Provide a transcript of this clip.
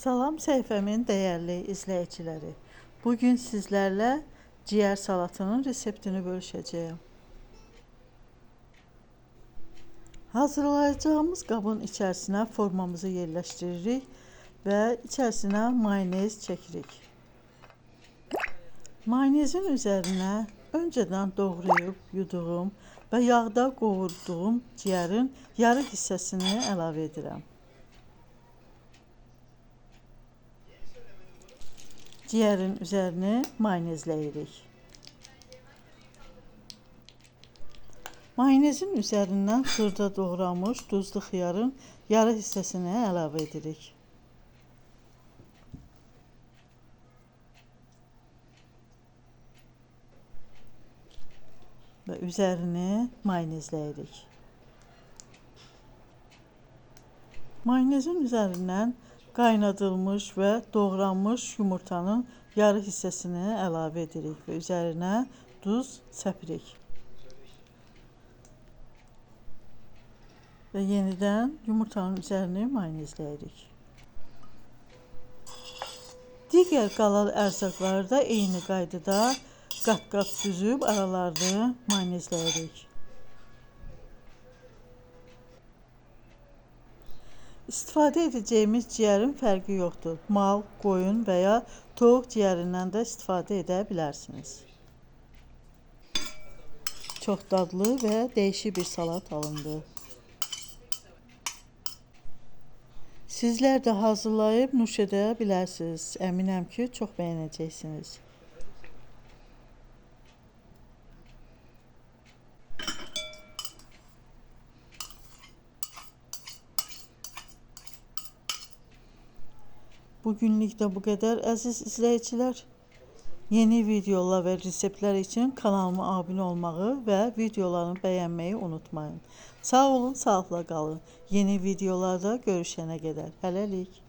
Salam səhifəmin dəyərli izləyiciləri. Bugün sizlərlə ciyər salatının reseptini bölüşəcəyəm. Hazırlayacağımız qabın içərisinə formamızı yerləşdiririk və içərisinə mayonez çəkirik. Mayonezin üzərinə öncədən doğrayıb yuduğum və yağda qovurduğum ciyərin yarı hissəsini əlavə edirəm. Ciyərin üzərini mayonezləyirik. Mayonezin üzərindən xırda doğranmış duzlu xiyarın yarı hissəsini əlavə edirik. Və üzərini mayonezləyirik. Mayonezin üzərindən qaynadılmış və doğranmış yumurtanın yarı hissəsini əlavə edirik və üzərinə duz səpirik. Və yenidən yumurtanın üzərini mayonezləyirik. Digər qalan ərzaqları da eyni qaydada qat-qat düzüb aralarını mayonezləyirik. İstifadə edəcəyimiz ciyərin fərqi yoxdur. Mal, qoyun və ya toyuq ciyərindən də istifadə edə bilərsiniz. Çox dadlı və dəyişik bir salat alındı. Sizlər də hazırlayıb nuş edə bilərsiniz. Əminəm ki, çox bəyənəcəksiniz. Bugünlük də bu qədər əziz izləyicilər. Yeni videolar və reseptlər üçün kanalıma abunə olmağı və videolarımı bəyənməyi unutmayın. Sağ olun, sağlıqla qalın. Yeni videolarda görüşənə qədər. Hələlik.